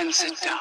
and sit down.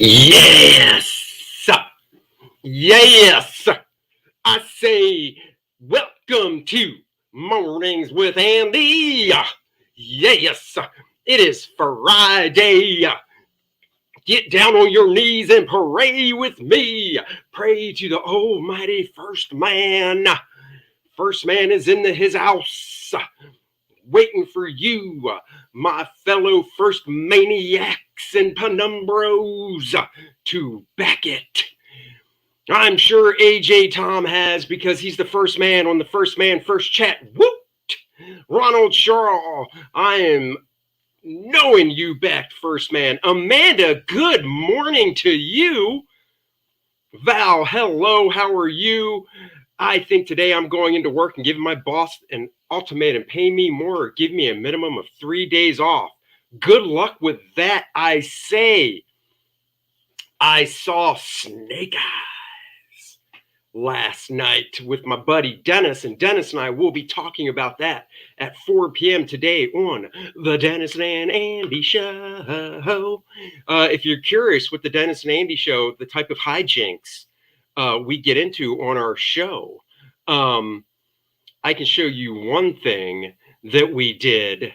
Yes! Yes! I say, welcome to Mornings with Andy. Yes, it is Friday. Get down on your knees and pray with me. Pray to the almighty first man. First man is in his house, waiting for you, my fellow first maniacs and penumbros, to back it. I'm sure AJ Tom has, because he's the first man on the First Man First Chat. Woot! Ronald Shaw, I am knowing you back, first man. Amanda, good morning to you. Val, hello, how are you? I think today I'm going into work and giving my boss an ultimatum: pay me more or give me a minimum of 3 days off. Good luck with that, I say. I saw Snake Eyes last night with my buddy Dennis, and Dennis and I will be talking about that at 4 p.m. today on the Dennis and Andy Show. If you're curious with the Dennis and Andy Show, the type of hijinks we get into on our show, I can show you one thing that we did.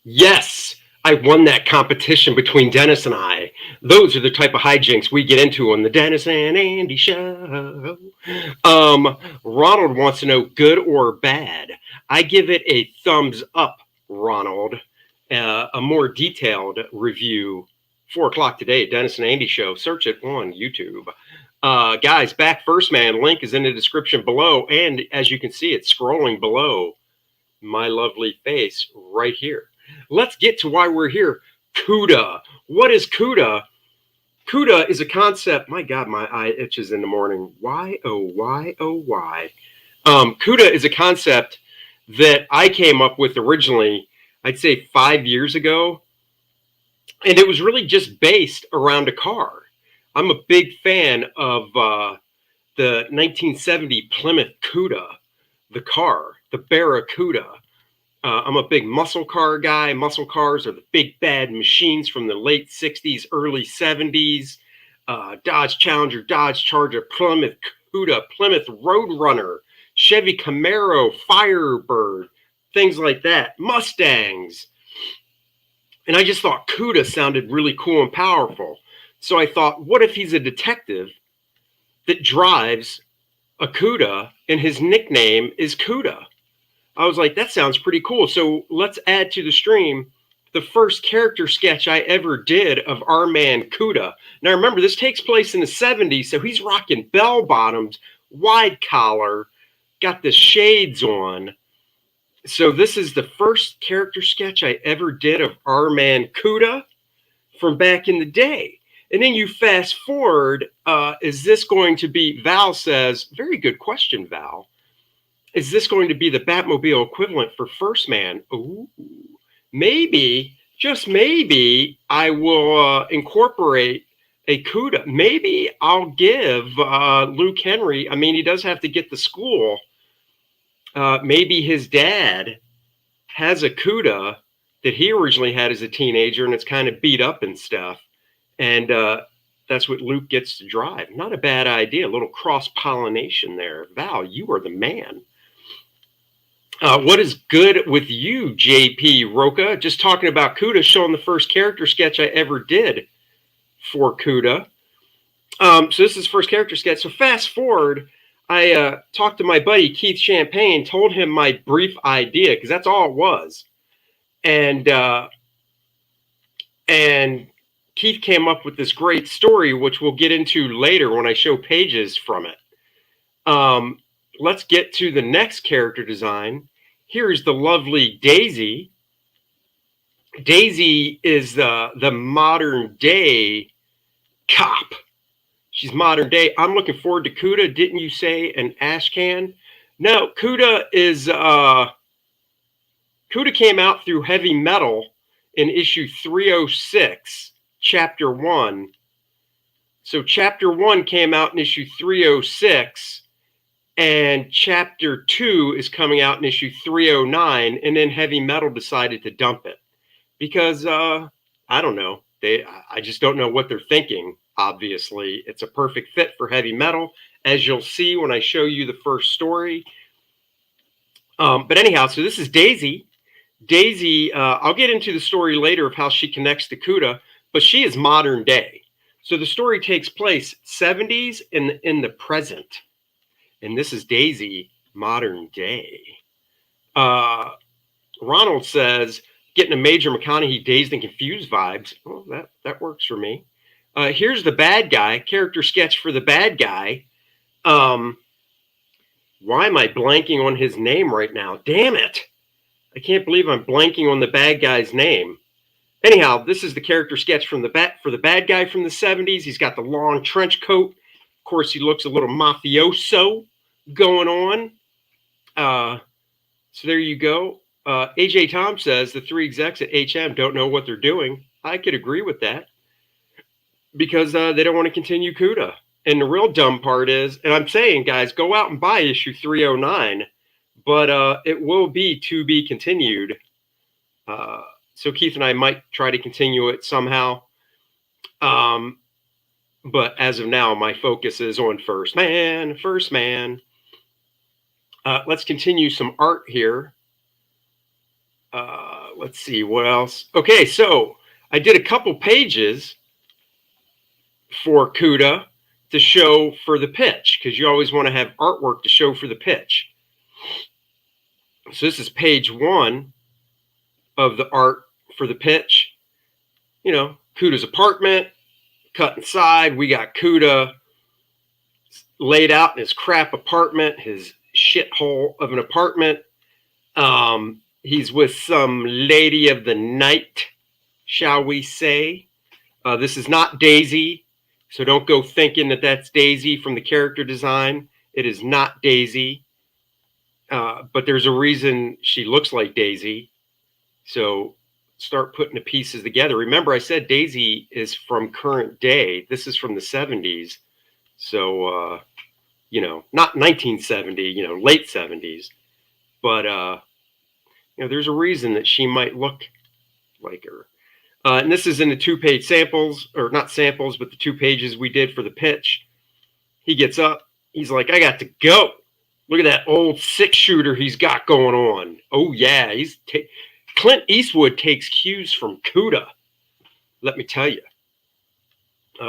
Yes, I won that competition between Dennis and I. Those are the type of hijinks we get into on the Dennis and Andy Show. Ronald wants to know good or bad. I give it a thumbs up, Ronald. A more detailed review, 4 o'clock today, Dennis and Andy Show. Search it on YouTube. Guys, back first man, link is in the description below. And as you can see, it's scrolling below my lovely face right here. Let's get to why we're here. Cuda. What is Cuda? Cuda is a concept. My God, my eye itches in the morning. Why, oh, why, oh, why? Cuda is a concept that I came up with originally, I'd say 5 years ago. And it was really just based around a car. I'm a big fan of the 1970 Plymouth Cuda, the car, the Barracuda. I'm a big muscle car guy. Muscle cars are the big bad machines from the late 60s, early 70s. Dodge Challenger, Dodge Charger, Plymouth Cuda, Plymouth Roadrunner, Chevy Camaro, Firebird, things like that. Mustangs. And I just thought Cuda sounded really cool and powerful. So I thought, what if he's a detective that drives a Cuda and his nickname is Cuda? I was like, that sounds pretty cool. So let's add to the stream the first character sketch I ever did of our man Cuda. Now remember, this takes place in the 70s, so he's rocking bell bottoms, wide collar, got the shades on. So this is the first character sketch I ever did of our man Cuda from back in the day. And then you fast forward, is this going to be, Val says, very good question, Val. Is this going to be the Batmobile equivalent for First Man? Ooh, maybe, just maybe, I will incorporate a Cuda. Maybe I'll give Luke Henry, I mean, he does have to get to school. Maybe his dad has a Cuda that he originally had as a teenager, and it's kind of beat up and stuff. And that's what Luke gets to drive. Not a bad idea. A little cross-pollination there. Val, you are the man. What is good with you, JP Roca? Just talking about Cuda, showing the first character sketch I ever did for Cuda. So this is first character sketch. So fast forward, I talked to my buddy Keith Champagne, told him my brief idea, because that's all it was. And Keith came up with this great story, which we'll get into later when I show pages from it. Let's get to the next character design. Here's the lovely Daisy. Daisy is the modern day cop. She's modern day. I'm looking forward to Cuda. Didn't you say an ash can? No, Cuda is Cuda came out through Heavy Metal in issue 306, chapter 1. So chapter 1 came out in issue 306. And chapter 2 is coming out in issue 309, and then Heavy Metal decided to dump it because I don't know. I just don't know what they're thinking. Obviously, it's a perfect fit for Heavy Metal, as you'll see when I show you the first story. But anyhow, so this is Daisy. Daisy, I'll get into the story later of how she connects to Cuda, but she is modern day. So the story takes place 70s in the present. And this is Daisy, modern day. Ronald says, getting a Major McConaughey Dazed and Confused vibes. Well, that works for me. Here's the bad guy, character sketch for the bad guy. Why am I blanking on his name right now? Damn it. I can't believe I'm blanking on the bad guy's name. Anyhow, this is the character sketch for the bad guy from the 70s. He's got the long trench coat. Of course, he looks a little mafioso going on. So there you go. AJ Tom says the three execs at HM don't know what they're doing. I could agree with that because they don't want to continue Cuda. And the real dumb part is, and I'm saying, guys, go out and buy issue 309, but it will be to be continued. So Keith and I might try to continue it somehow. But as of now, my focus is on First Man. Let's continue some art here. Let's see what else. Okay, so I did a couple pages for Cuda to show for the pitch, because you always want to have artwork to show for the pitch. So this is page 1 of the art for the pitch. You know, Cuda's apartment, cut inside. We got Cuda laid out in his crap apartment, his shithole of an apartment. He's with some lady of the night, shall we say. This is not Daisy, so don't go thinking that that's Daisy from the character design. It is not Daisy, but there's a reason she looks like Daisy. So start putting the pieces together. Remember, I said Daisy is from current day. This is from the 70s. So, not 1970, late 70s. But, there's a reason that she might look like her. And this is in the 2-page samples, or not samples, but the 2 pages we did for the pitch. He gets up. He's like, I got to go. Look at that old 6-shooter he's got going on. Oh, yeah. Clint Eastwood takes cues from Cuda. Let me tell you.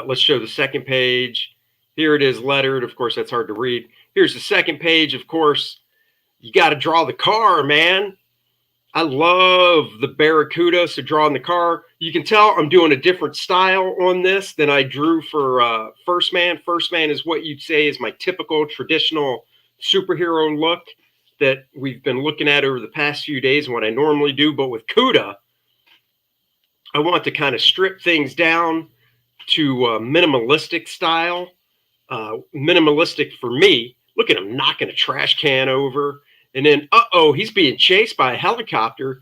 Let's show the second page. Here it is lettered. Of course, that's hard to read. Here's the second page. Of course, you got to draw the car, man. I love the Barracuda, so drawing the car. You can tell I'm doing a different style on this than I drew for First Man. First Man is what you'd say is my typical traditional superhero look that we've been looking at over the past few days and what I normally do. But with Cuda, I want to kind of strip things down to minimalistic style. Minimalistic for me. Look at him knocking a trash can over. And then, he's being chased by a helicopter.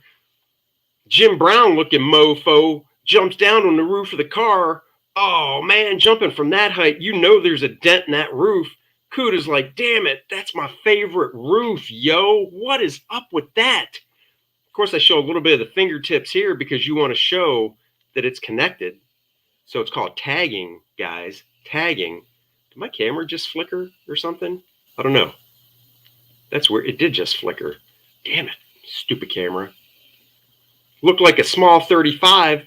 Jim Brown looking mofo jumps down on the roof of the car. Oh, man, jumping from that height, there's a dent in that roof. Cuda's like, damn it, that's my favorite roof, yo. What is up with that? Of course, I show a little bit of the fingertips here because you want to show that it's connected. So it's called tagging, guys. Tagging. Did my camera just flicker or something? I don't know. That's where it did just flicker. Damn it. Stupid camera. Looked like a small 35.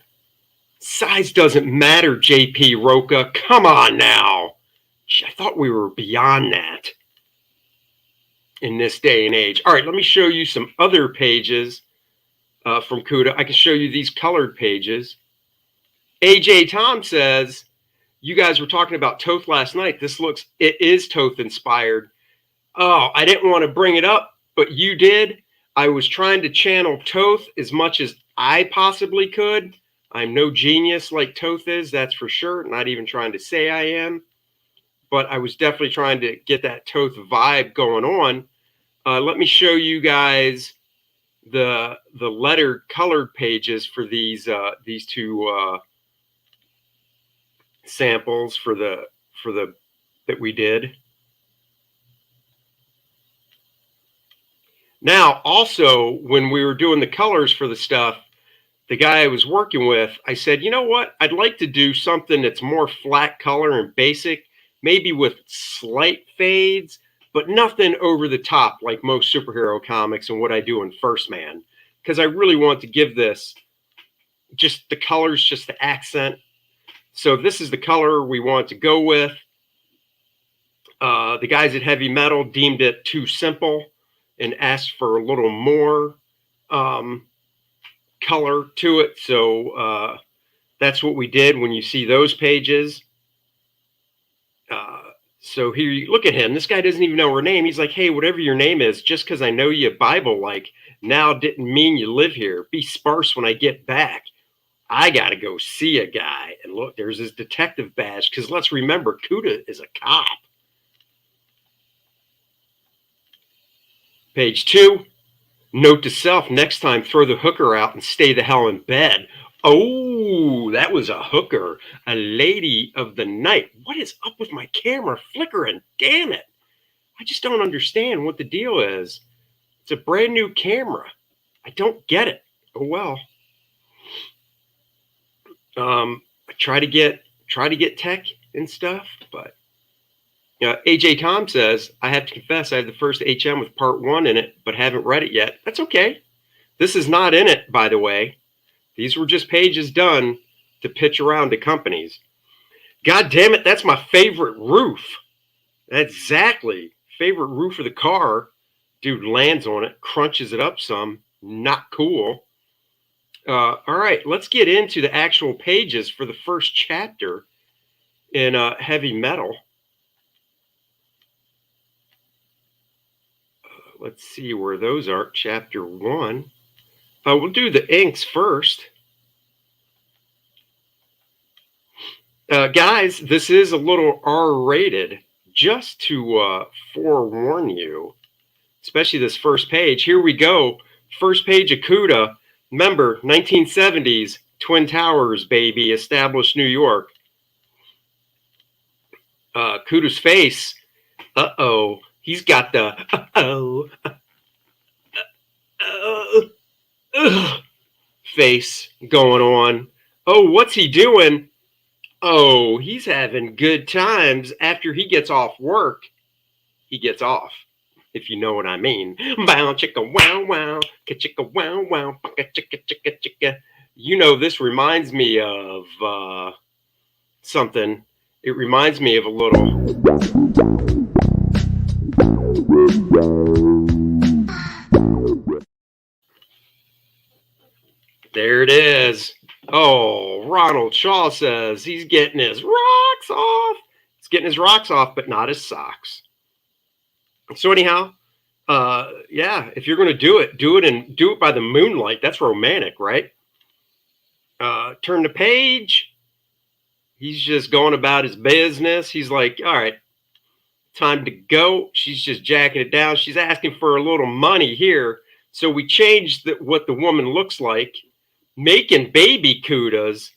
Size doesn't matter, JP Roca. Come on now. I thought we were beyond that in this day and age. All right, let me show you some other pages from Cuda. I can show you these colored pages. AJ Tom says, you guys were talking about Toth last night. It is Toth inspired. Oh, I didn't want to bring it up, but you did. I was trying to channel Toth as much as I possibly could. I'm no genius like Toth is, that's for sure. Not even trying to say I am. But I was definitely trying to get that Toth vibe going on. Let me show you guys the lettered colored pages for these 2 samples for the that we did. Now, also, when we were doing the colors for the stuff, the guy I was working with, I said, you know what? I'd like to do something that's more flat color and basic, maybe with slight fades, but nothing over the top like most superhero comics and what I do in First Man. Because I really want to give this just the colors, just the accent. So this is the color we want to go with. The guys at Heavy Metal deemed it too simple and asked for a little more color to it. So that's what we did when you see those pages. So here, you look at him. This guy doesn't even know her name. He's like, hey, whatever your name is, just because I know you Bible-like, now didn't mean you live here. Be sparse when I get back. I got to go see a guy. And look, there's his detective badge. Because let's remember, Cuda is a cop. Page 2, note to self, next time throw the hooker out and stay the hell in bed. Oh, that was a hooker, a lady of the night. What is up with my camera flickering? Damn it. I just don't understand what the deal is. It's a brand new camera. I don't get it. Oh, well. I try to get tech and stuff, but AJ Tom says, I have to confess I have the first HM with part 1 in it, but haven't read it yet. That's okay. This is not in it, by the way. These were just pages done to pitch around to companies. God damn it, that's my favorite roof. Exactly. Favorite roof of the car. Dude lands on it, crunches it up some. Not cool. All right, let's get into the actual pages for the first chapter in Heavy Metal. Let's see where those are. Chapter 1. We'll do the inks first. Guys, this is a little R-rated, just to forewarn you, especially this first page. Here we go. First page of Cuda. Remember, 1970s, Twin Towers, baby, established New York. Cuda's face, he's got the face going on. Oh, what's he doing? Oh, he's having good times after he gets off work. He gets off, if you know what I mean. Bow chicka wow wow, chicka wow wow, chicka chicka chicka. You know, this reminds me of something. It reminds me of a little. There it is. Oh, Ronald Shaw says he's getting his rocks off. He's getting his rocks off, but not his socks. So anyhow, yeah, if you're going to do it and do it by the moonlight. That's romantic, right? Turn the page. He's just going about his business. He's like, all right, time to go. She's just jacking it down. She's asking for a little money here. So we changed what the woman looks like, making baby Cudas.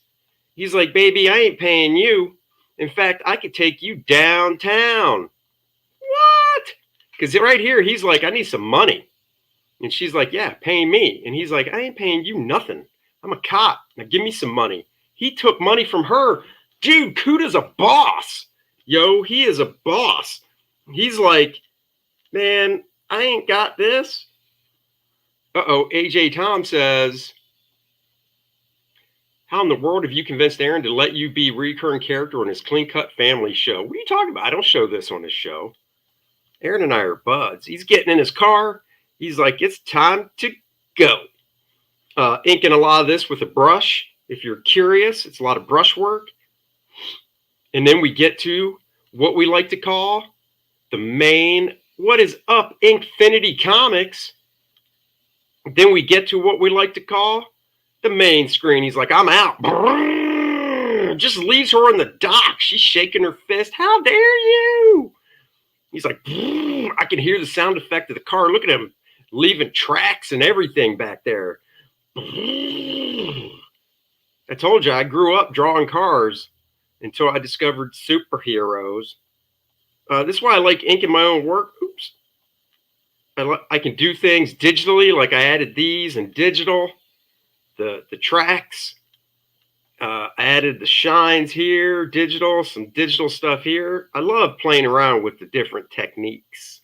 He's like, baby, I ain't paying you. In fact, I could take you downtown. What? Because right here, he's like, I need some money. And she's like, yeah, pay me. And he's like, I ain't paying you nothing. I'm a cop. Now give me some money. He took money from her. Dude, Cuda's a boss. Yo, he is a boss. He's like, man, I ain't got this. AJ Tom says, how in the world have you convinced Aaron to let you be a recurring character on his Clean Cut Family show? What are you talking about? I don't show this on his show. Aaron and I are buds. He's getting in his car. He's like, it's time to go. Inking a lot of this with a brush. If you're curious, it's a lot of brush work. And then we get to what we like to call the main, what is up, Inkfinity Comics. Then we get to what we like to call the main screen. He's like, I'm out. Just leaves her in the dock. She's shaking her fist. How dare you? He's like, I can hear the sound effect of the car. Look at him leaving tracks and everything back there. I told you I grew up drawing cars until I discovered superheroes. This is why I like inking my own work. Oops. I can do things digitally, like I added these in digital, the tracks. I added the shines here, digital, some digital stuff here. I love playing around with the different techniques.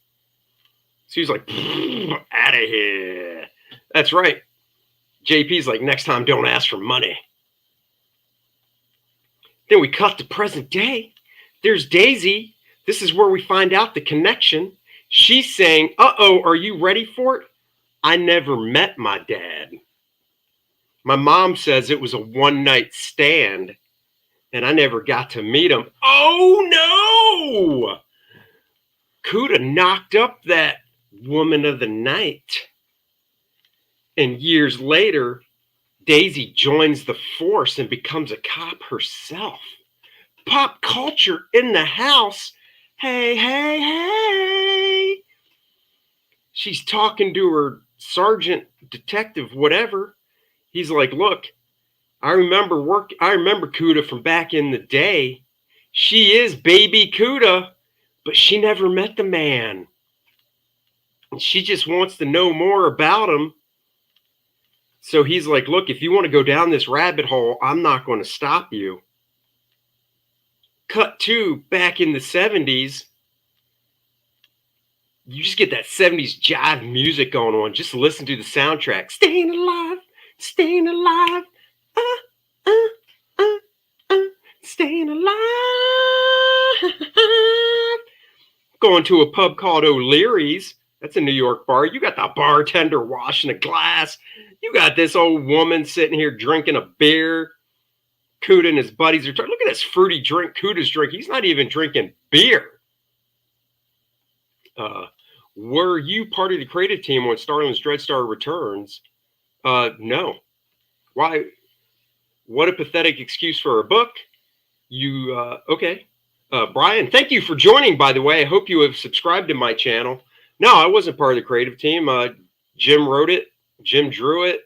So he's like, out of here. That's right. JP's like, next time, don't ask for money. Then we cut to present day. There's Daisy. This is where we find out the connection. She's saying, are you ready for it? I never met my dad. My mom says it was a one-night stand, and I never got to meet him. Oh, no! Cuda knocked up that woman of the night. And years later, Daisy joins the force and becomes a cop herself. Pop culture in the house. Hey, hey, hey. She's talking to her sergeant, detective, whatever. He's like, look, I remember Cuda from back in the day. She is baby Cuda, but she never met the man. And she just wants to know more about him. So he's like, look, if you want to go down this rabbit hole, I'm not going to stop you. Cut to back in the 70s. You just get that 70s jive music going on. Just listen to the soundtrack. Staying alive, staying alive. Staying alive. Going to a pub called O'Leary's. That's a New York bar. You got the bartender washing a glass. You got this old woman sitting here drinking a beer. Cuda and his buddies are talking. Look at this fruity drink Cuda's drinking. He's not even drinking beer. Were you part of the creative team when Starling's Dreadstar returns? No. Why? What a pathetic excuse for a book. Okay. Brian, thank you for joining, by the way. I hope you have subscribed to my channel. No, I wasn't part of the creative team. Jim wrote it. Jim drew it.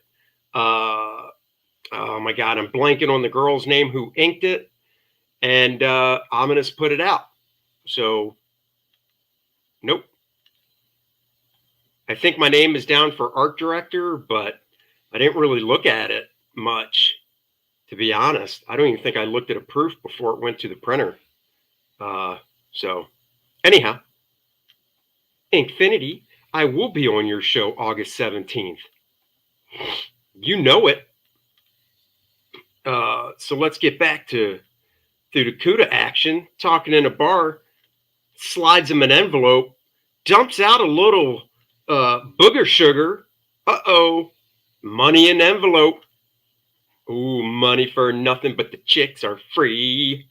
Oh my God, I'm blanking on the girl's name who inked it, and Ominous put it out. So, nope. I think my name is down for art director, but I didn't really look at it much, to be honest. I don't even think I looked at a proof before it went to the printer. So, anyhow, Inkfinity, I will be on your show August 17th. You know it. So let's get back to the Cuda action. Talking in a bar, slides him an envelope, dumps out a little booger sugar. Uh-oh, money in envelope. Ooh, money for nothing but the chicks are free.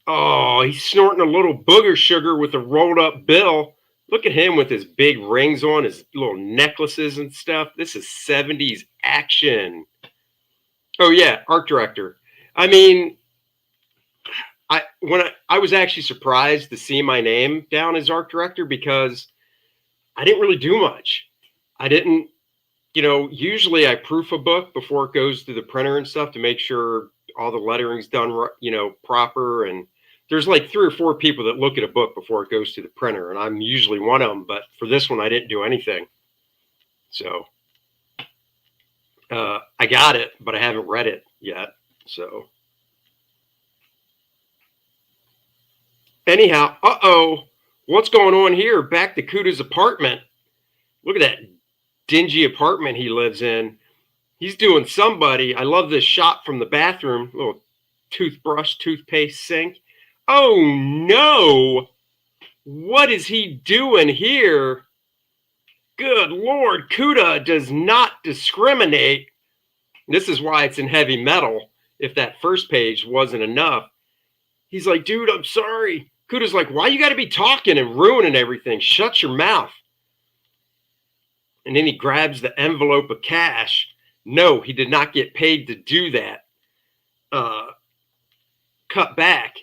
Oh, he's snorting a little booger sugar with a rolled up bill. Look at him with his big rings on, his little necklaces and stuff. This is 70s action. Oh yeah, art director. I mean, I was actually surprised to see my name down as art director because I didn't really do much. I didn't, usually I proof a book before it goes to the printer and stuff to make sure all the lettering's done, proper. And there's like 3 or 4 people that look at a book before it goes to the printer, and I'm usually one of them. But for this one, I didn't do anything. So I got it, but I haven't read it yet. So anyhow, what's going on here? Back to Cuda's apartment. Look at that dingy apartment he lives in. He's doing somebody. I love this shot from the bathroom. Little toothbrush, toothpaste, sink. Oh no! What is he doing here? Good Lord, Cuda does not discriminate. This is why it's in heavy metal. If that first page wasn't enough, he's like, dude, I'm sorry. Cuda's like, why you got to be talking and ruining everything? Shut your mouth. And then he grabs the envelope of cash. No, he did not get paid to do that. Cut back.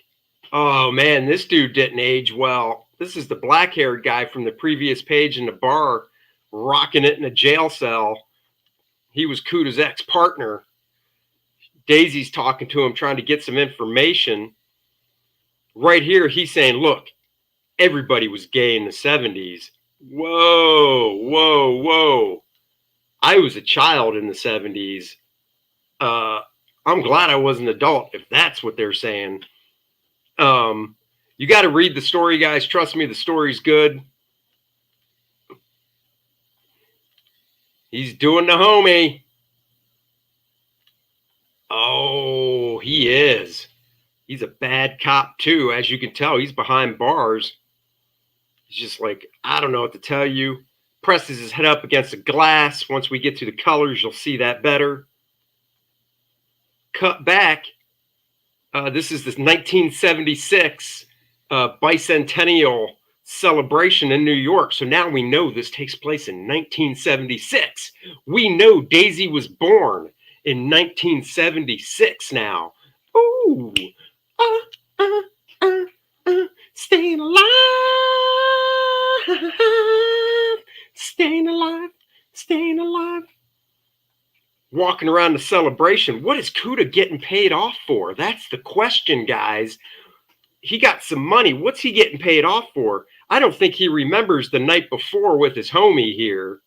Oh man, this dude didn't age well. This is the black-haired guy from the previous page in the bar, rocking it in a jail cell. He was Cuda's ex-partner. Daisy's talking to him, trying to get some information. Right here, he's saying, look, everybody was gay in the 70s. Whoa, whoa, whoa. I was a child in the 70s. I'm glad I was an adult, if that's what they're saying. You got to read the story, guys. Trust me, the story's good. He's doing the homie. Oh, he is. He's a bad cop, too. As you can tell, he's behind bars. He's just like, I don't know what to tell you. Presses his head up against the glass. Once we get to the colors, you'll see that better. Cut back. This is this 1976 bicentennial celebration in New York. So now we know this takes place in 1976. We know Daisy was born in 1976 now. Ooh. Staying alive. Staying alive. Staying alive. Walking around the celebration. What is Cuda getting paid off for? That's the question, guys. He got some money. What's he getting paid off for? I don't think he remembers the night before with his homie here.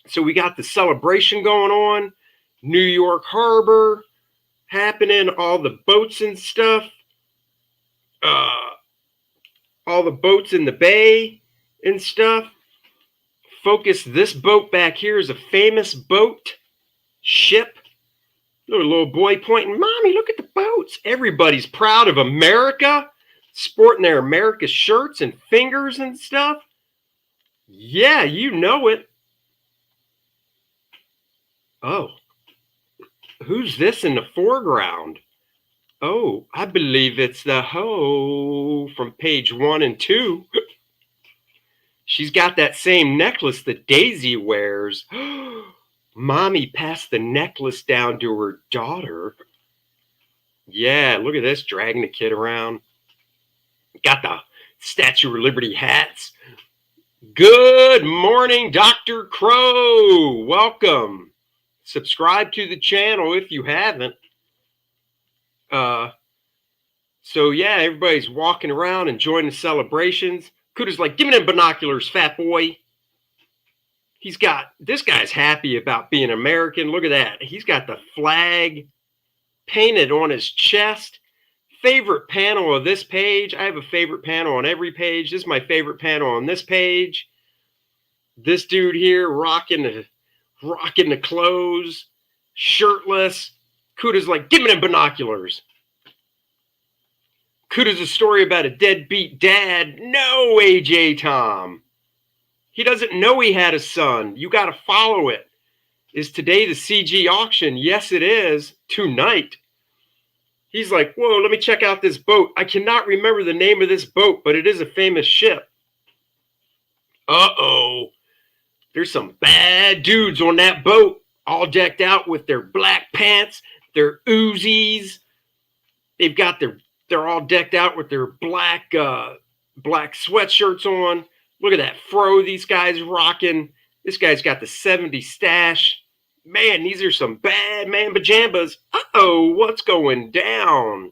So we got the celebration going on. New York Harbor happening. All the boats and stuff. All the boats in the bay and stuff. Focus, this boat back here is a famous boat. Ship. Little boy pointing, Mommy, look at the boats. Everybody's proud of America, sporting their America shirts and fingers and stuff. Yeah, you know it. Oh, who's this in the foreground? Oh, I believe it's the hoe from page 1 and 2. She's got that same necklace that Daisy wears. Mommy passed the necklace down to her daughter. Yeah, look at this, dragging the kid around. Got the Statue of Liberty hats. Good morning, Dr. Crow. Welcome. Subscribe to the channel if you haven't. So yeah, everybody's walking around enjoying the celebrations. Cuda's like, give me them binoculars, fat boy. This guy's happy about being American. Look at that. He's got the flag painted on his chest. Favorite panel of this page. I have a favorite panel on every page. This is my favorite panel on this page. This dude here rocking the clothes, shirtless. Cuda's like, give me them binoculars. Cuda's a story about a deadbeat dad. No, AJ Tom. He doesn't know he had a son. You got to follow it. Is today the CG auction? Yes, it is. Tonight. He's like, whoa, let me check out this boat. I cannot remember the name of this boat, but it is a famous ship. Uh-oh. There's some bad dudes on that boat, all decked out with their black pants, their Uzis. They're all decked out with their black sweatshirts on. Look at that fro these guys rocking. This guy's got the 70s stash. Man, these are some bad man pajamas. Uh-oh, what's going down?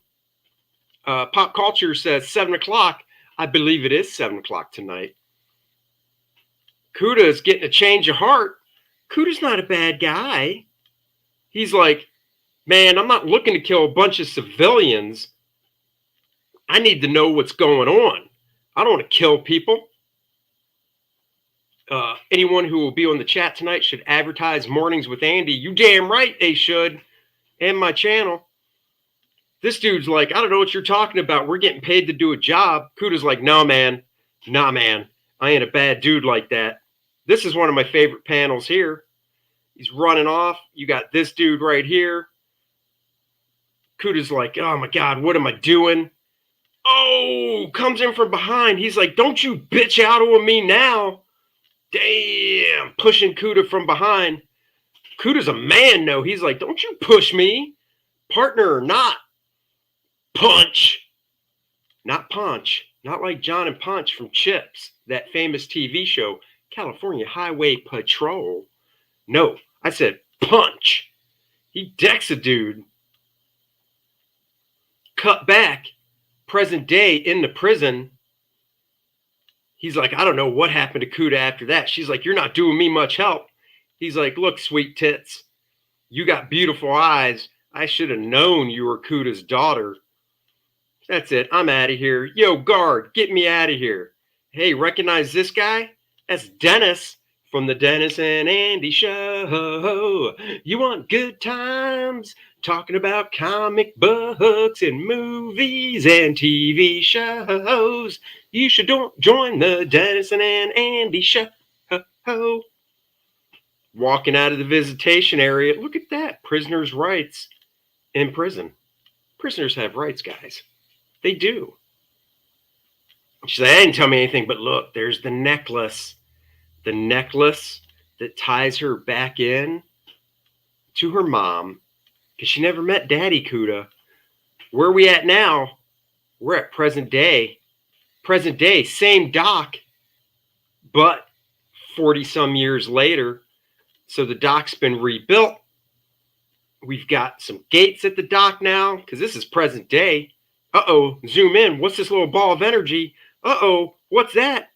Pop Culture says 7 o'clock. I believe it is 7 o'clock tonight. Cuda is getting a change of heart. Cuda's not a bad guy. He's like, man, I'm not looking to kill a bunch of civilians. I need to know what's going on. I don't want to kill people. Anyone who will be on the chat tonight should advertise Mornings with Andy. You damn right they should. And my channel. This dude's like, I don't know what you're talking about. We're getting paid to do a job. Cuda's like, no, man. Nah, man. I ain't a bad dude like that. This is one of my favorite panels here. He's running off. You got this dude right here. Cuda's like, oh my God, what am I doing? Oh, comes in from behind. He's like, don't you bitch out on me now. Damn, pushing Cuda from behind. Cuda's a man, though. He's like, don't you push me, partner or not. Punch. Not punch. Not like John and Punch from Chips, that famous TV show, California Highway Patrol. No, I said punch. He decks a dude. Cut back. Present day in the prison. He's like, I don't know what happened to Cuda after that. She's like, you're not doing me much help. He's like, look, sweet tits, you got beautiful eyes. I should have known you were Cuda's daughter. That's it. I'm out of here. Yo, guard, get me out of here. Hey, recognize this guy? That's Dennis from the Dennis and Andy Show. You want good times? Talking about comic books and movies and TV shows. You should join the Dennis and Andy Show. Walking out of the visitation area. Look at that. Prisoners' rights in prison. Prisoners have rights, guys. They do. She's like, I didn't tell me anything, but look, there's the necklace. The necklace that ties her back in to her mom. Because she never met Daddy Cuda. Where are we at now? We're at present day. Present day, same dock, but 40-some years later. So the dock's been rebuilt. We've got some gates at the dock now, because this is present day. Uh-oh, zoom in. What's this little ball of energy? Uh-oh, what's that?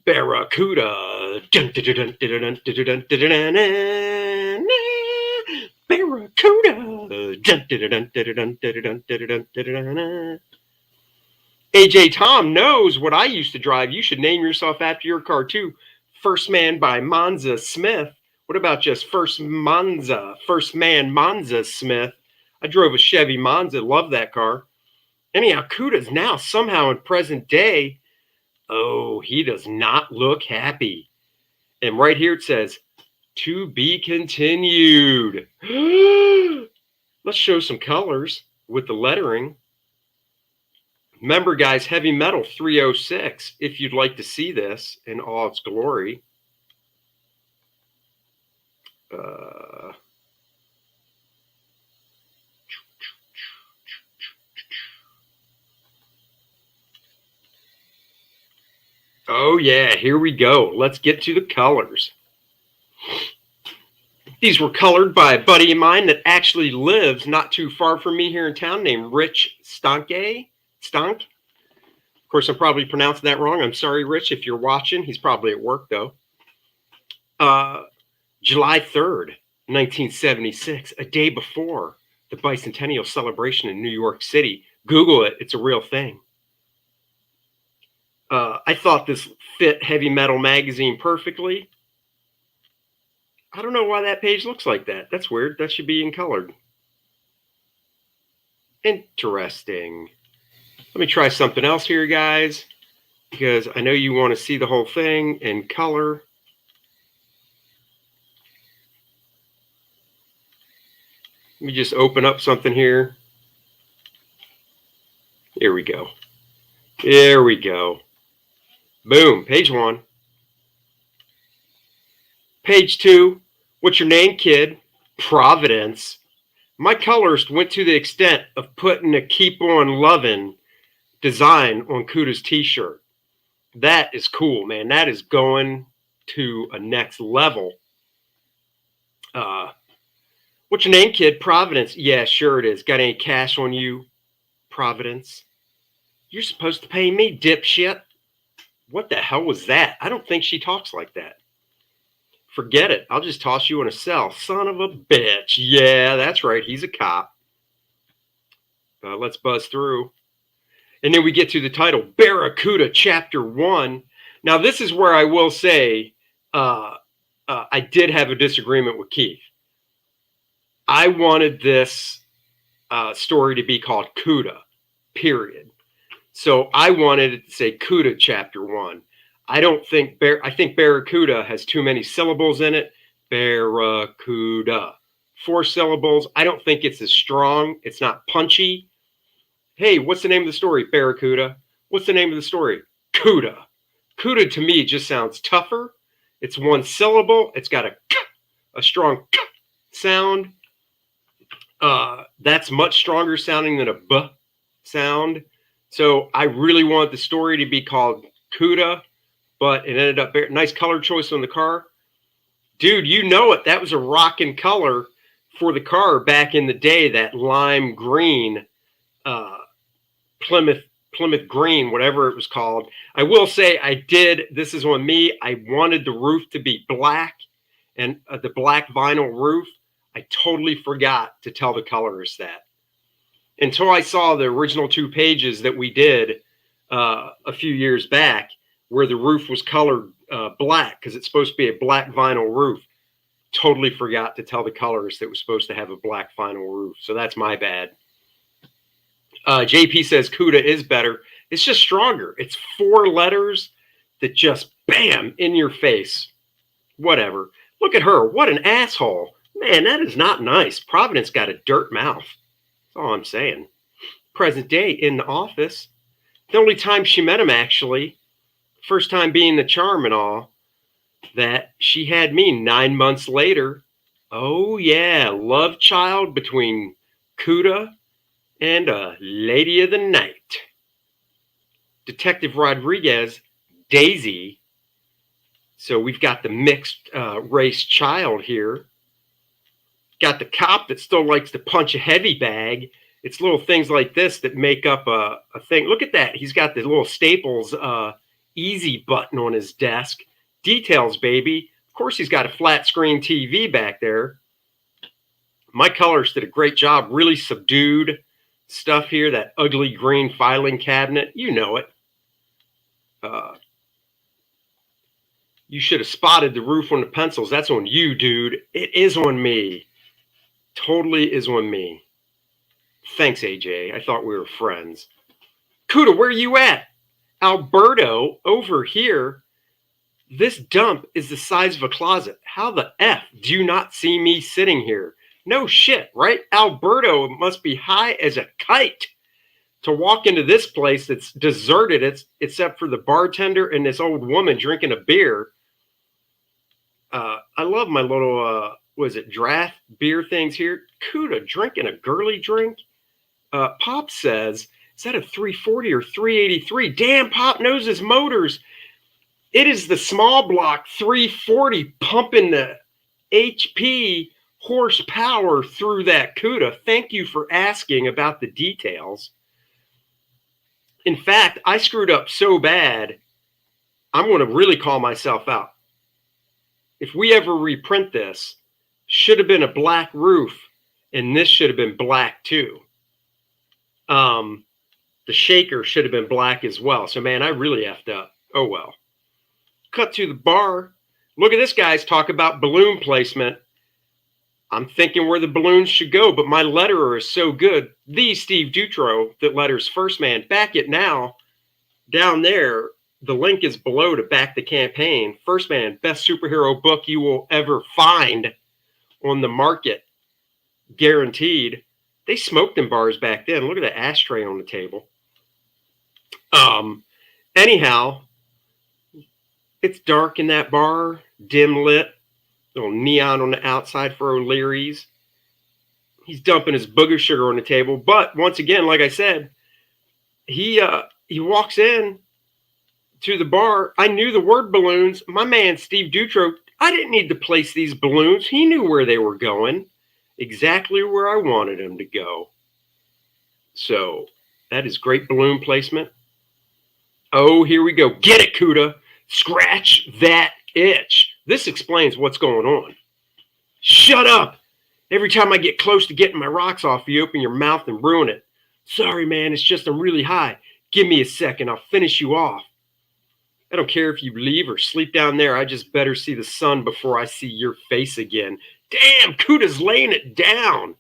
Barracuda. Barracuda. AJ Tom knows what I used to drive. You should name yourself after your car too. First Man by Monza Smith. What about just First Man Monza Smith. I drove a Chevy Monza. Love that car. Anyhow, Cuda's now somehow in present day. Oh, he does not look happy. And right here it says, to be continued. Let's show some colors with the lettering. Remember, guys, Heavy Metal 306, if you'd like to see this in all its glory. Oh, yeah, here we go. Let's get to the colors. These were colored by a buddy of mine that actually lives not too far from me here in town named Rich Stanke. Stank. Of course, I'm probably pronouncing that wrong. I'm sorry, Rich, if you're watching. He's probably at work, though. July 3rd, 1976, a day before the bicentennial celebration in New York City. Google it. It's a real thing. I thought this fit Heavy Metal Magazine perfectly. I don't know why that page looks like that. That's weird. That should be in colored. Interesting. Let me try something else here, guys, because I know you want to see the whole thing in color. Let me just open up something here. Here we go. There we go. Boom, page 1. Page 2, what's your name, kid? Providence. My colorist went to the extent of putting a Keep On Lovin' design on Cuda's t-shirt. That is cool, man. That is going to a next level. What's your name, kid? Providence. Yeah, sure it is. Got any cash on you? Providence. You're supposed to pay me, dipshit. What the hell was that? I don't think she talks like that. Forget it. I'll just toss you in a cell. Son of a bitch. Yeah, that's right. He's a cop. Let's buzz through. And then we get to the title, Barracuda, Chapter 1. Now, this is where I will say I did have a disagreement with Keith. I wanted this story to be called Cuda, period. So I wanted it to say Cuda Chapter 1. I think Barracuda has too many syllables in it. Barracuda. 4 syllables. I don't think it's as strong. It's not punchy. Hey, what's the name of the story? Barracuda. What's the name of the story? Cuda. Cuda to me just sounds tougher. It's 1 syllable. It's got a strong sound. That's much stronger sounding than a B sound. So I really wanted the story to be called Cuda, but it ended up nice color choice on the car. Dude, you know it. That was a rockin' color for the car back in the day, that lime green, Plymouth green, whatever it was called. I will say this is on me. I wanted the roof to be black and the black vinyl roof. I totally forgot to tell the colorist that until I saw the original 2 pages that we did a few years back where the roof was colored black because it's supposed to be a black vinyl roof. Totally forgot to tell the colorist that it was supposed to have a black vinyl roof. So that's my bad. JP says Cuda is better. It's just stronger. It's 4 letters that just bam in your face. Whatever. Look at her. What an asshole. Man, that is not nice. Providence got a dirt mouth. That's all I'm saying. Present day in the office. The only time she met him, actually, first time being the charm and all, that she had me 9 months later. Oh, yeah. Love child between Cuda and a lady of the night. Detective Rodriguez, Daisy. So we've got the mixed race child here. Got the cop that still likes to punch a heavy bag. It's little things like this that make up a thing. Look at that. He's got the little Staples easy button on his desk. Details, baby. Of course, he's got a flat screen TV back there. My colorist did a great job. Really subdued stuff here. That ugly green filing cabinet. You know it. You should have spotted the roof on the pencils. That's on you, dude. It is on me. Totally is on me. Thanks, AJ. I thought we were friends. Cuda, where are you at? Alberto, over here. This dump is the size of a closet. How the F do you not see me sitting here? No shit, right? Alberto must be high as a kite to walk into this place that's deserted, except for the bartender and this old woman drinking a beer. I love my little, draft beer things here. Cuda drinking a girly drink. Pop says, is that a 340 or 383? Damn, Pop knows his motors. It is the small block 340 pumping the HP horsepower through that Cuda. Thank you for asking about the details. In fact, I screwed up so bad, I'm going to really call myself out. If we ever reprint this, should have been a black roof, and this should have been black too. The shaker should have been black as well. So, man, I really effed up. Oh, well. Cut to the bar. Look at this, guys. Talk about balloon placement. I'm thinking where the balloons should go, but my letterer is so good. The Steve Dutro that letters First Man. Back it now. Down there, the link is below to back the campaign. First Man, best superhero book you will ever find on the market. Guaranteed. They smoked in bars back then. Look at the ashtray on the table. Anyhow, it's dark in that bar, dim lit, little neon on the outside for O'Leary's. He's dumping his booger sugar on the table. But once again, like I said, he walks in to the bar. I knew the word balloons. My man, Steve Dutro, I didn't need to place these balloons. He knew where they were going, exactly where I wanted them to go. So that is great balloon placement. Oh, here we go. Get it, Cuda. Scratch that itch. This explains what's going on. Shut up. Every time I get close to getting my rocks off, you open your mouth and ruin it. Sorry, man. It's just I'm really high. Give me a second. I'll finish you off. I don't care if you leave or sleep down there. I just better see the sun before I see your face again. Damn, Cuda's laying it down.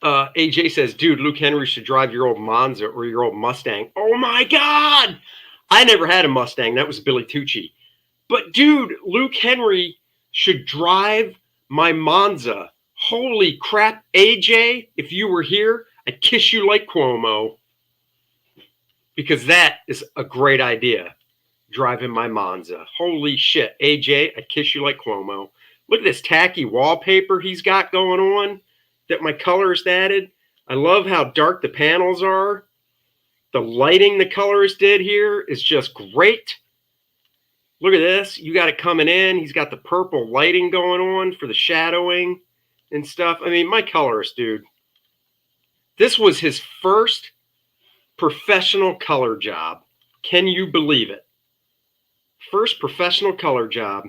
AJ says, dude, Luke Henry should drive your old Monza or your old Mustang. Oh, my God. I never had a Mustang. That was Billy Tucci. But, dude, Luke Henry should drive my Monza. Holy crap. AJ, if you were here, I'd kiss you like Cuomo. Because that is a great idea, driving my Monza. Holy shit. AJ, I'd kiss you like Cuomo. Look at this tacky wallpaper he's got going on that my colorist added. I love how dark the panels are. The lighting the colorist did here is just great. Look at this. You got it coming in. He's got the purple lighting going on for the shadowing and stuff. I mean, my colorist, dude. This was his first professional color job. Can you believe it? First professional color job.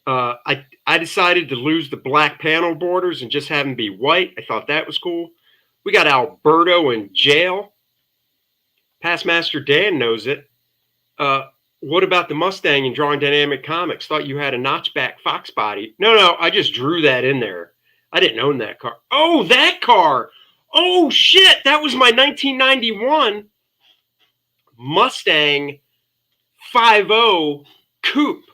I decided to lose the black panel borders and just have them be white. I thought that was cool. We got Alberto in jail. Past Master Dan knows it. What about the Mustang in Drawing Dynamic Comics? Thought you had a notchback Fox body. No, I just drew that in there. I didn't own that car. Oh, that car. Oh, shit. That was my 1991 Mustang 5.0 coupe.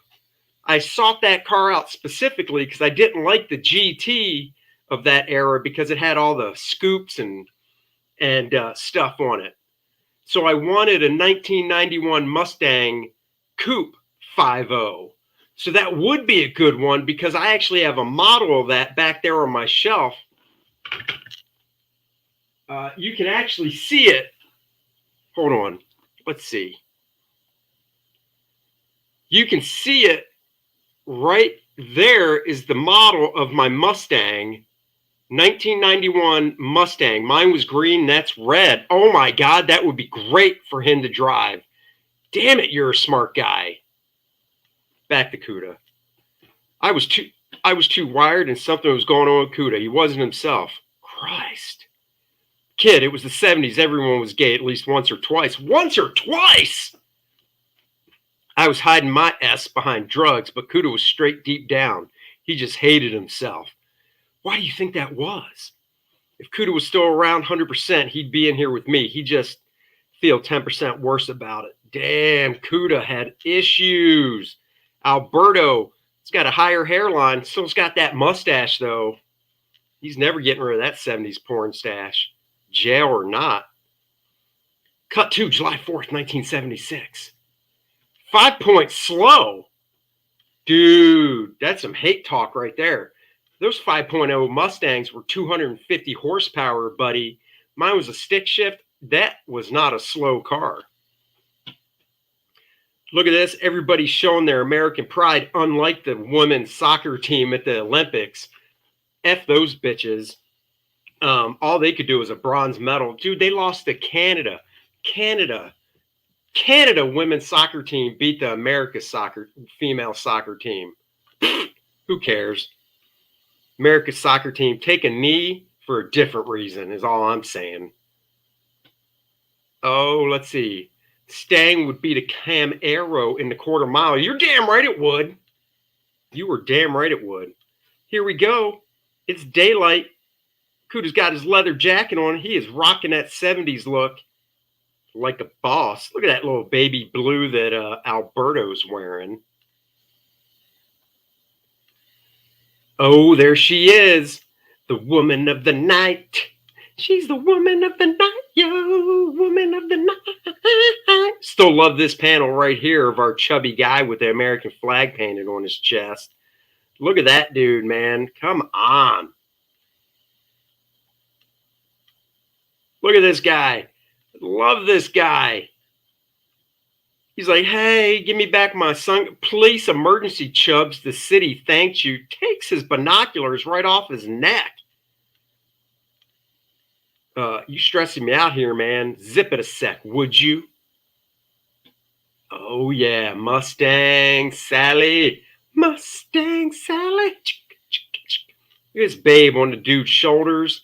I sought that car out specifically because I didn't like the GT of that era because it had all the scoops and stuff on it. So I wanted a 1991 Mustang coupe 5.0. So that would be a good one because I actually have a model of that back there on my shelf. You can actually see it. Hold on. Let's see. You can see it. Right there is the model of my Mustang, 1991 Mustang. Mine was green, that's red. Oh my God, that would be great for him to drive. Damn it, you're a smart guy. Back to Cuda. I was too wired and something was going on with Cuda. He wasn't himself. Christ. Kid, it was the 70s. Everyone was gay at least once or twice. Once or twice! I was hiding my S behind drugs, but Cuda was straight deep down. He just hated himself. Why do you think that was? If Cuda was still around 100%, he'd be in here with me. He'd just feel 10% worse about it. Damn, Cuda had issues. Alberto, he's got a higher hairline. Still's got that mustache, though. He's never getting rid of that 70s porn stash. Jail or not. Cut to July 4th, 1976. 5 points slow. Dude, that's some hate talk right there. Those 5.0 Mustangs were 250 horsepower, buddy. Mine was a stick shift. That was not a slow car. Look at this. Everybody's showing their American pride, unlike the women's soccer team at the Olympics. F those bitches. All they could do was a bronze medal. Dude, they lost to Canada. Canada women's soccer team beat the America's female soccer team. Who cares? America's soccer team, take a knee for a different reason is all I'm saying. Oh, let's see. Stang would beat a Cam Arrow in the quarter mile. You're damn right it would. You were damn right it would. Here we go. It's daylight. Cuda's got his leather jacket on. He is rocking that 70s look like a boss. Look at that little baby blue that Alberto's wearing. Oh, there she is. The woman of the night. She's the woman of the night, yo, woman of the night. Still love this panel right here of our chubby guy with the American flag painted on his chest. Look at that dude, man. Come on. Look at this guy. Love this guy. He's like, hey, give me back my son. Police emergency, Chubbs. The city thanks you. Takes his binoculars right off his neck. You stressing me out here, man. Zip it a sec, would you? Oh, yeah. Mustang Sally. Mustang Sally. This babe on the dude's shoulders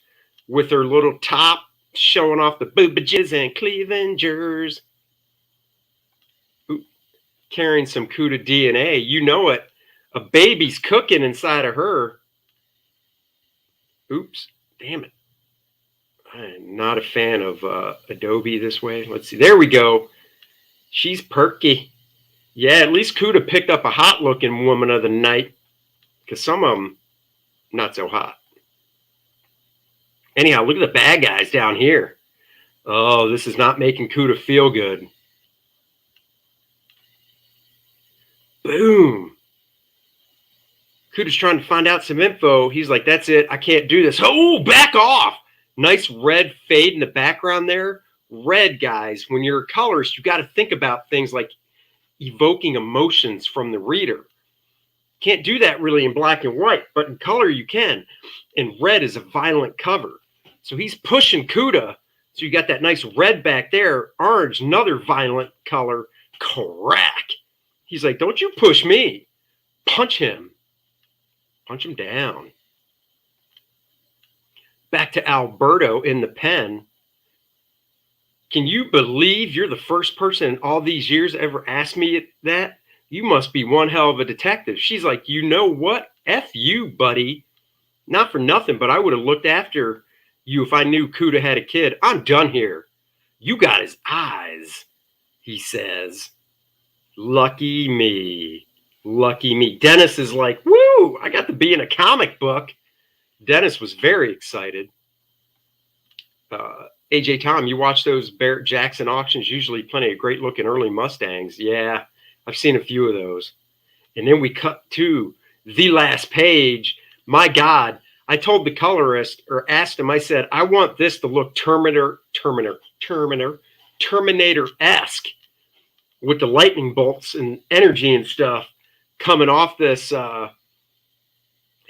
with her little top showing off the boobages and cleavengers. Ooh, carrying some Cuda DNA. You know it. A baby's cooking inside of her. Oops. Damn it. I'm not a fan of Adobe this way. Let's see. There we go. She's perky. Yeah, at least Cuda picked up a hot-looking woman of the night. Because some of them, not so hot. Anyhow, look at the bad guys down here. Oh, this is not making Cuda feel good. Boom. Cuda's trying to find out some info. He's like, that's it. I can't do this. Oh, back off. Nice red fade in the background there. Red, guys, when you're a colorist, you got to think about things like evoking emotions from the reader. Can't do that really in black and white, but in color you can. And red is a violent cover. So he's pushing Cuda. So you got that nice red back there. Orange, another violent color. Crack. He's like, don't you push me. Punch him. Punch him down. Back to Alberto in the pen. Can you believe you're the first person in all these years ever asked me that? You must be one hell of a detective. She's like, you know what? F you, buddy. Not for nothing, but I would have looked after you if I knew Cuda had a kid. I'm done here. You got his eyes, he says. Lucky me. Lucky me. Dennis is like, woo, I got to be in a comic book. Dennis was very excited. AJ Tom, you watch those Barrett Jackson auctions, usually plenty of great looking early Mustangs. Yeah, I've seen a few of those. And then we cut to the last page. My God, I told the colorist or asked him, I said, I want this to look Terminator-esque with the lightning bolts and energy and stuff coming off this.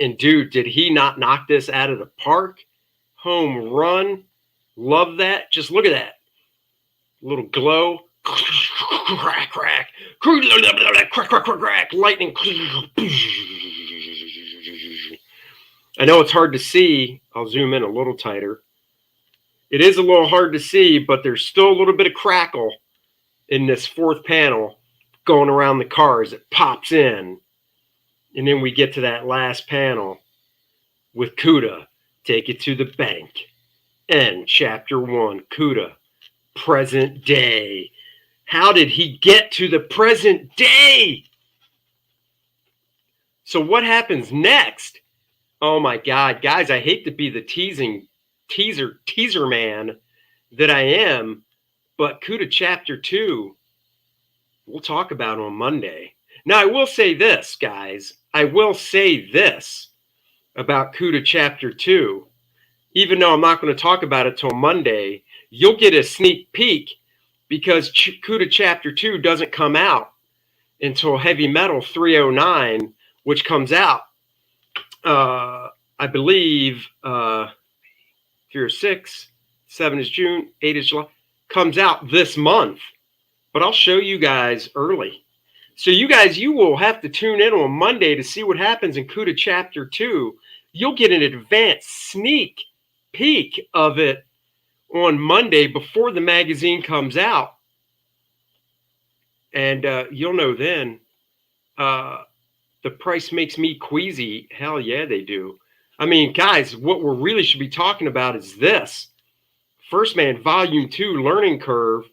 And dude, did he not knock this out of the park? Home run. Love that. Just look at that. Little glow. Crack, crack. Crack, crack, crack, crack. Lightning. I know it's hard to see. I'll zoom in a little tighter. It is a little hard to see, but there's still a little bit of crackle in this fourth panel going around the car as it pops in. And then we get to that last panel with Cuda, Take It to the Bank. And chapter 1, Cuda, present day. How did he get to the present day? So what happens next? Oh my God, guys, I hate to be the teaser man that I am, but Cuda chapter 2, we'll talk about on Monday. Now, I will say this, guys. I will say this about Cuda chapter 2. Even though I'm not going to talk about it till Monday, you'll get a sneak peek because Cuda chapter 2 doesn't come out until Heavy Metal 309, which comes out, I believe, 3 or 6, 7 is June, 8 is July, comes out this month. But I'll show you guys early. So you guys, you will have to tune in on Monday to see what happens in Cuda Chapter 2. You'll get an advanced sneak peek of it on Monday before the magazine comes out. And you'll know then. The price makes me queasy. Hell yeah, they do. I mean, guys, what we really should be talking about is this. First Man Volume 2 Learning Curve,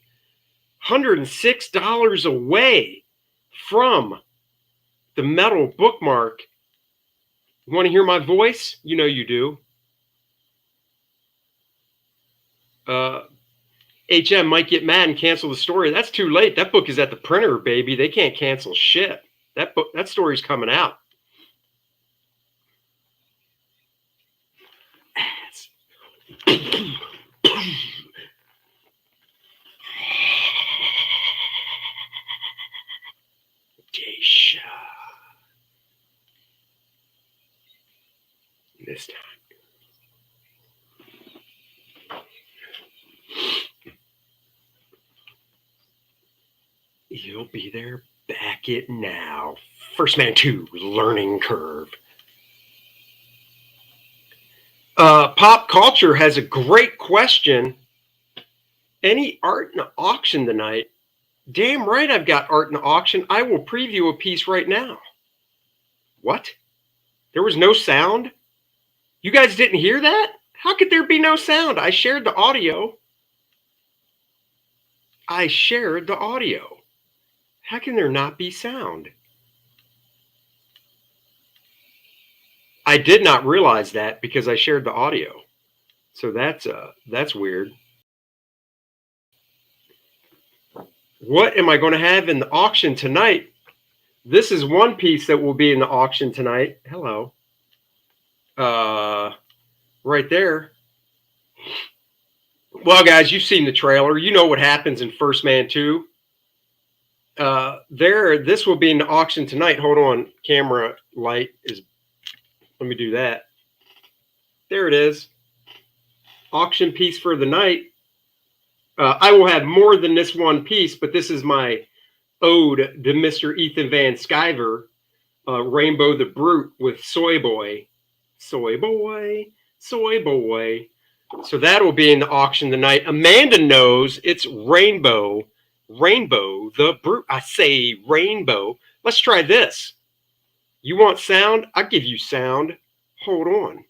$106 away from the metal bookmark. You want to hear my voice? You know you do. HM might get mad and cancel the story. That's too late. That book is at the printer, baby. They can't cancel shit. That story's coming out. Geisha. This time. You'll be there. Back it now. First Man 2 Learning Curve. Pop Culture has a great question. Any art in the auction tonight? Damn right I've got art in the auction. I will preview a piece right now. What? There was no sound? You guys didn't hear that? How could there be no sound? I shared the audio. I shared the audio. How can there not be sound? I did not realize that because I shared the audio. So that's weird. What am I going to have in the auction tonight? This is one piece that will be in the auction tonight. Hello. Right there. Well, guys, you've seen the trailer. You know what happens in First Man 2. This will be in the auction tonight. Hold on. Camera light is... Let me do that. There it is. Auction piece for the night. I will have more than this one piece, but this is my ode to Mr. Ethan Van Sciver, Rainbow the Brute with Soy Boy. Soy Boy, Soy Boy. So that will be in the auction tonight. Amanda knows it's Rainbow the Brute. I say Rainbow. Let's try this. You want sound? I'll give you sound. Hold on.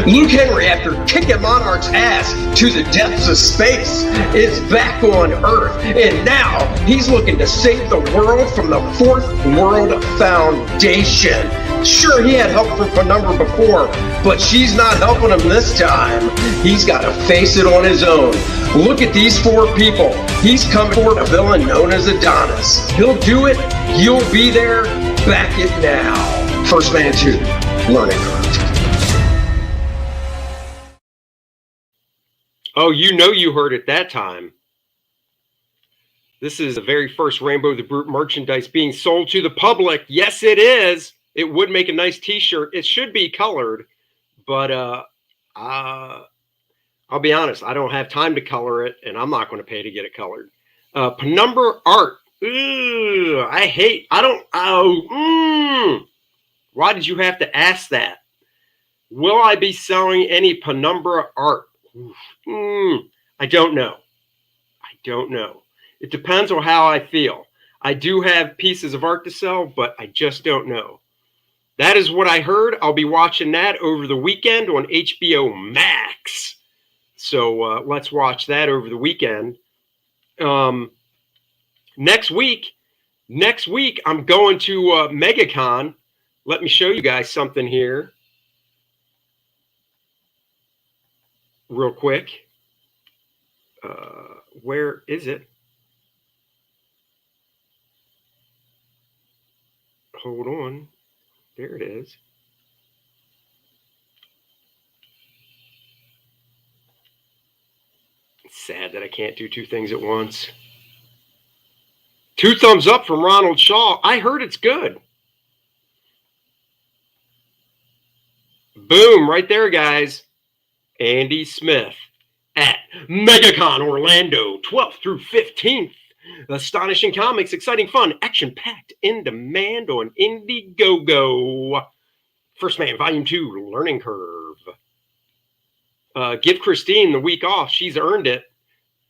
Luke Henry, after kicking Monarch's ass to the depths of space, is back on Earth, and now he's looking to save the world from the Fourth World Foundation. Sure, he had help from Penumbra before, but she's not helping him this time. He's got to face it on his own. Look at these 4 people. He's coming for a villain known as Adonis. He'll do it. You'll be there. Back it now. First Man 2, Learning Curve. Oh, you know you heard it that time. This is the very first Rainbow the Brute merchandise being sold to the public. Yes, it is. It would make a nice t-shirt. It should be colored, but I'll be honest, I don't have time to color it, and I'm not going to pay to get it colored. Penumbra art. Ooh, Why did you have to ask that? Will I be selling any Penumbra art? I don't know. It depends on how I feel. I do have pieces of art to sell, but I just don't know. That is what I heard. I'll be watching that over the weekend on HBO Max. So let's watch that over the weekend. Next week, I'm going to MegaCon. Let me show you guys something here real quick. Where is it? Hold on. There it is. It's sad that I can't do 2 things at once. 2 thumbs up from Ronald Shaw. I heard it's good. Boom, right there, guys. Andy Smith at MegaCon Orlando, 12th through 15th. Astonishing comics, exciting fun, action-packed, in demand on Indiegogo. First Man, Volume 2, Learning Curve. Give Christine the week off. She's earned it.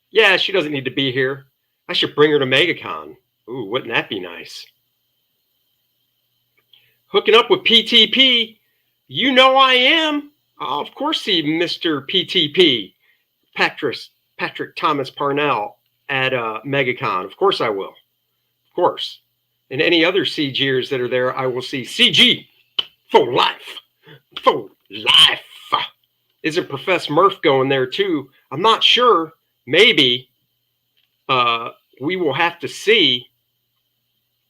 Yeah, she doesn't need to be here. I should bring her to MegaCon. Ooh, wouldn't that be nice? Hooking up with PTP. You know I am. I'll of course see Mr. PTP, Patrick Thomas Parnell, at MegaCon. Of course I will. Of course. And any other CGers that are there, I will see. CG for life. For life. Isn't Professor Murph going there too? I'm not sure. Maybe. We will have to see.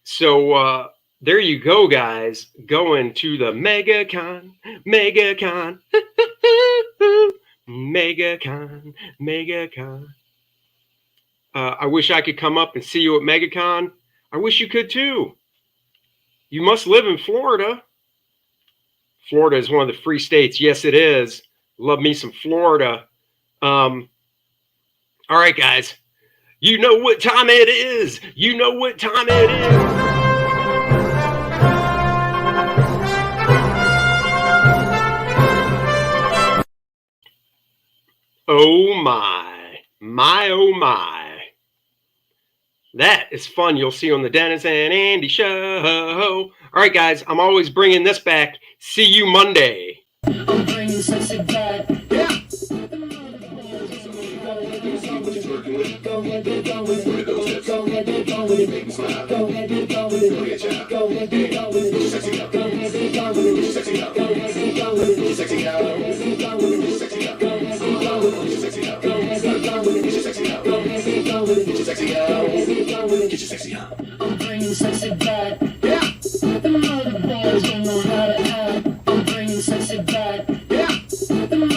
So there you go, guys. Going to the MegaCon. MegaCon. I wish I could come up and see you at MegaCon. I wish you could too. You must live in Florida. Florida is one of the free states. Yes, it is. Love me some Florida. All right, guys. You know what time it is. You know what time it is. Oh my, oh my. That is fun. You'll see on the Dennis and Andy show. All right, guys, I'm always bringing this back. See you Monday. I'm bringing sexy back. Yeah. Get your sexy on. I'm bringing sexy back.